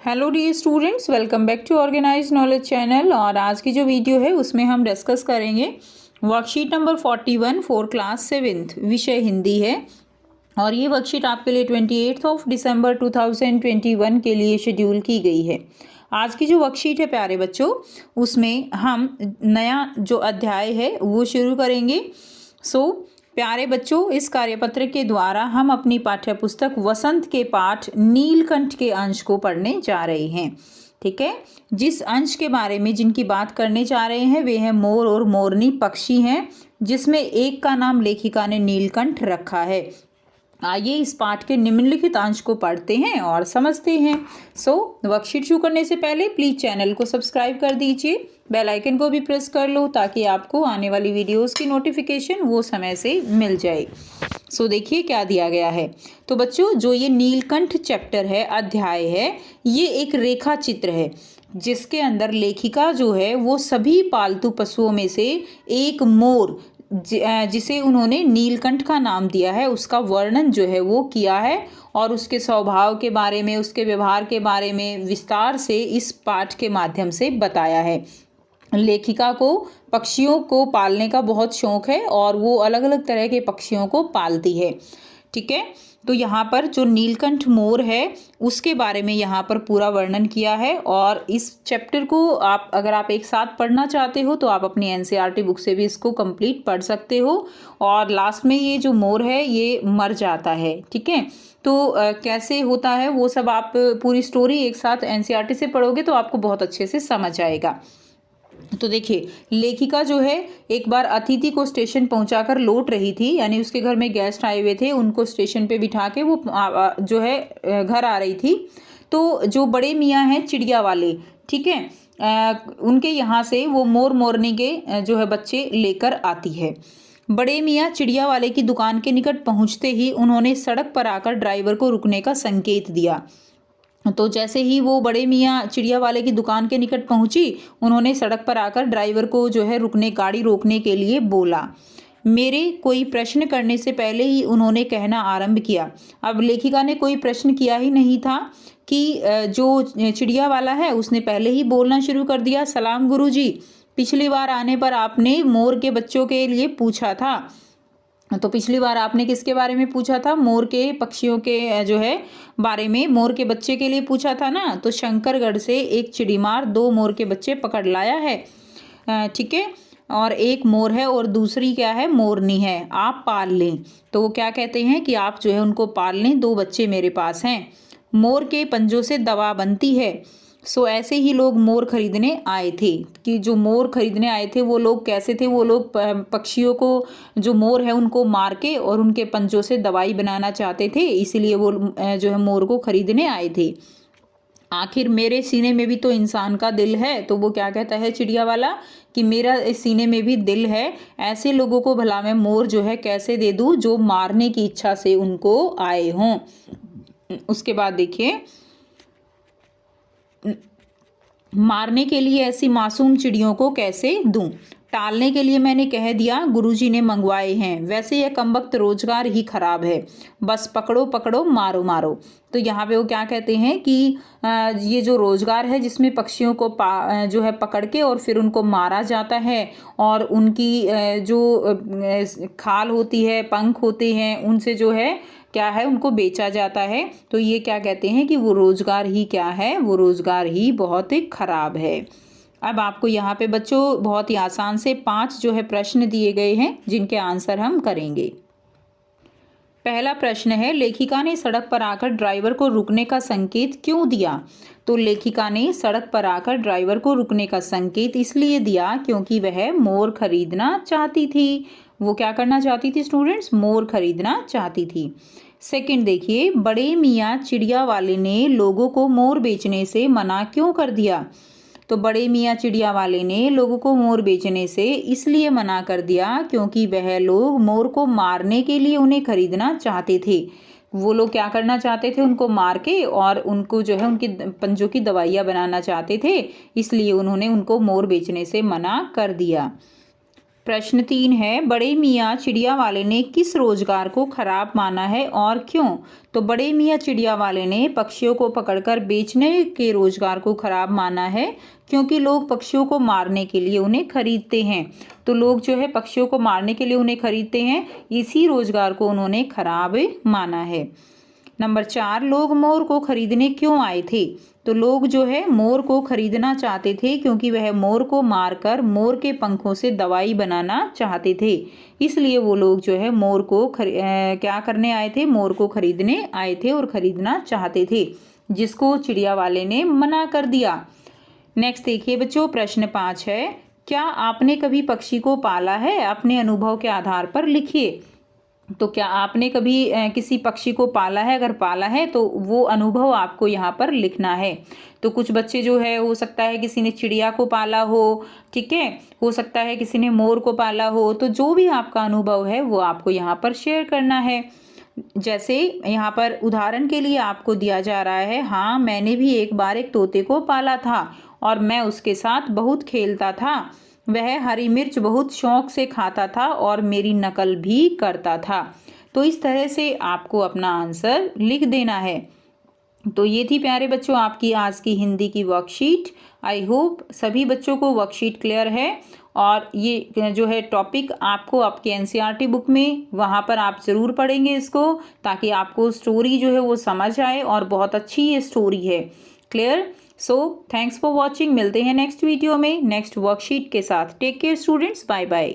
Hello dear students, welcome back to Organize Knowledge channel. और आज की जो वीडियो है उसमें हम डिस्कस करेंगे worksheet number 41 for class 7th, विषय हिंदी है। और ये वर्कशीट आपके लिए 28 दिसंबर 2021 के लिए शेड्यूल की गई है। आज की जो वर्कशीट है प्यारे बच्चों, उसमें हम नया जो अध्याय है वो शुरू करेंगे। प्यारे बच्चों, इस कार्यपत्र के द्वारा हम अपनी पाठ्यपुस्तक वसंत के पाठ नीलकंठ के अंश को पढ़ने जा रहे हैं। ठीक है, जिस अंश के बारे में जिनकी बात करने जा रहे हैं वे हैं मोर और मोरनी पक्षी हैं, जिसमें एक का नाम लेखिका ने नीलकंठ रखा है। आइए इस पाठ के निम्नलिखित अंश को पढ़ते हैं और समझते हैं। वर्कशीट शुरू करने से पहले प्लीज़ चैनल को सब्सक्राइब कर दीजिए, बेल आइकन को भी प्रेस कर लो ताकि आपको आने वाली वीडियोस की नोटिफिकेशन वो समय से मिल जाए। देखिए क्या दिया गया है। तो बच्चों, जो ये नीलकंठ चैप्टर है, अध्याय है, ये एक रेखा चित्र है जिसके अंदर लेखिका जो है वो सभी पालतू पशुओं में से एक मोर, जिसे उन्होंने नीलकंठ का नाम दिया है, उसका वर्णन जो है वो किया है और उसके स्वभाव के बारे में, उसके व्यवहार के बारे में विस्तार से इस पाठ के माध्यम से बताया है। लेखिका को पक्षियों को पालने का बहुत शौक है और वो अलग अलग तरह के पक्षियों को पालती है। ठीक है, तो यहाँ पर जो नीलकंठ मोर है उसके बारे में यहाँ पर पूरा वर्णन किया है। और इस चैप्टर को अगर आप एक साथ पढ़ना चाहते हो तो आप अपनी एनसीईआरटी बुक से भी इसको कंप्लीट पढ़ सकते हो। और लास्ट में ये जो मोर है ये मर जाता है। ठीक है, तो कैसे होता है वो सब आप पूरी स्टोरी एक साथ एनसीईआरटी से पढ़ोगे तो आपको बहुत अच्छे से समझ आएगा। तो देखिए, लेखिका जो है एक बार अतिथि को स्टेशन पहुंचाकर लौट रही थी, यानी उसके घर में गेस्ट आए हुए थे, उनको स्टेशन पे बिठा के वो जो है घर आ रही थी। तो जो बड़े मियाँ हैं चिड़िया वाले, ठीक है, उनके यहाँ से वो मोर मोरनी के जो है बच्चे लेकर आती है। बड़े मियाँ चिड़िया वाले की दुकान के निकट पहुँचते ही उन्होंने सड़क पर आकर ड्राइवर को रुकने का संकेत दिया। तो जैसे ही वो बड़े मियाँ चिड़िया वाले की दुकान के निकट पहुंची, उन्होंने सड़क पर आकर ड्राइवर को जो है गाड़ी रोकने के लिए बोला। मेरे कोई प्रश्न करने से पहले ही उन्होंने कहना आरंभ किया। अब लेखिका ने कोई प्रश्न किया ही नहीं था कि जो चिड़िया वाला है उसने पहले ही बोलना शुरू कर दिया। सलाम गुरुजी, पिछली बार आने पर आपने मोर के बच्चों के लिए पूछा था। तो पिछली बार आपने किसके बारे में पूछा था? मोर के पक्षियों के जो है बारे में, मोर के बच्चे के लिए पूछा था ना। तो शंकरगढ़ से एक चिड़ीमार 2 मोर के बच्चे पकड़ लाया है। ठीक है, और एक मोर है और दूसरी क्या है? मोरनी है, आप पाल लें। तो वो क्या कहते हैं कि आप जो है उनको पाल लें, 2 बच्चे मेरे पास हैं। मोर के पंजों से दवा बनती है। ऐसे ही लोग मोर खरीदने आए थे। कि जो मोर खरीदने आए थे वो लोग कैसे थे? वो लोग पक्षियों को, जो मोर है उनको मार के और उनके पंजों से दवाई बनाना चाहते थे, इसीलिए वो जो है मोर को खरीदने आए थे। आखिर मेरे सीने में भी तो इंसान का दिल है। तो वो क्या कहता है चिड़िया वाला कि मेरा इस सीने में भी दिल है, ऐसे लोगों को भला मैं मोर जो है कैसे दे दूं जो मारने की इच्छा से उनको आए हों। उसके बाद देखिए, मारने के लिए ऐसी मासूम चिड़ियों को कैसे दूं? टालने के लिए मैंने कह दिया, गुरुजी ने मंगवाए हैं। वैसे यह कमबख्त रोजगार ही खराब है, बस पकड़ो पकड़ो मारो मारो। तो यहाँ पे वो क्या कहते हैं कि ये जो रोजगार है जिसमें पक्षियों को जो है पकड़ के और फिर उनको मारा जाता है और उनकी जो खाल होती है, पंख होते हैं, उनसे जो है क्या है उनको बेचा जाता है। तो ये क्या कहते हैं कि वो रोजगार ही क्या है? वो रोजगार ही बहुत ही खराब है। अब आपको यहाँ पे बच्चों बहुत ही आसान से 5 जो है प्रश्न दिए गए हैं जिनके आंसर हम करेंगे। पहला प्रश्न है, लेखिका ने सड़क पर आकर ड्राइवर को रुकने का संकेत क्यों दिया? तो लेखिका ने सड़क पर आकर ड्राइवर को रुकने का संकेत इसलिए दिया क्योंकि वह मोर खरीदना चाहती थी। वो क्या करना चाहती थी स्टूडेंट्स? मोर खरीदना चाहती थी। सेकंड देखिए, बड़े मियाँ चिड़िया वाले ने लोगों को मोर बेचने से मना क्यों कर दिया? तो बड़े मियाँ चिड़िया वाले ने लोगों को मोर बेचने से इसलिए मना कर दिया क्योंकि वह लोग मोर को मारने के लिए उन्हें खरीदना चाहते थे। वो लोग क्या करना चाहते थे? उनको मार के और उनको जो है उनके पंजों की दवाइयाँ बनाना चाहते थे, इसलिए उन्होंने उनको मोर बेचने से मना कर दिया। प्रश्न 3 है, बड़े मियाँ चिड़िया वाले ने किस रोजगार को खराब माना है और क्यों? तो बड़े मियाँ चिड़िया वाले ने पक्षियों को पकड़कर बेचने के रोजगार को खराब माना है, क्योंकि लोग पक्षियों को मारने के लिए उन्हें खरीदते हैं। तो लोग जो है पक्षियों को मारने के लिए उन्हें खरीदते हैं, इसी रोजगार को उन्होंने खराब माना है। नंबर 4, लोग मोर को खरीदने क्यों आए थे? तो लोग जो है मोर को खरीदना चाहते थे, क्योंकि वह मोर को मारकर मोर के पंखों से दवाई बनाना चाहते थे। इसलिए वो लोग जो है मोर को क्या करने आए थे? मोर को खरीदने आए थे और खरीदना चाहते थे, जिसको चिड़िया वाले ने मना कर दिया। नेक्स्ट देखिए बच्चों, प्रश्न 5 है, क्या आपने कभी पक्षी को पाला है? अपने अनुभव के आधार पर लिखिए। तो क्या आपने कभी किसी पक्षी को पाला है? अगर पाला है तो वो अनुभव आपको यहाँ पर लिखना है। तो कुछ बच्चे जो है, हो सकता है किसी ने चिड़िया को पाला हो, ठीक है, हो सकता है किसी ने मोर को पाला हो। तो जो भी आपका अनुभव है वो आपको यहाँ पर शेयर करना है। जैसे यहाँ पर उदाहरण के लिए आपको दिया जा रहा है, हाँ मैंने भी एक बार एक तोते को पाला था और मैं उसके साथ बहुत खेलता था। वह हरी मिर्च बहुत शौक से खाता था और मेरी नकल भी करता था। तो इस तरह से आपको अपना आंसर लिख देना है। तो ये थी प्यारे बच्चों आपकी आज की हिंदी की वर्कशीट। आई होप सभी बच्चों को वर्कशीट क्लियर है, और ये जो है टॉपिक आपको आपके एनसीईआरटी बुक में वहाँ पर आप ज़रूर पढ़ेंगे इसको, ताकि आपको स्टोरी जो है वो समझ आए, और बहुत अच्छी ये स्टोरी है। Clear? So thanks for watching. मिलते हैं नेक्स्ट वीडियो में नेक्स्ट वर्कशीट के साथ। Take care students, bye bye.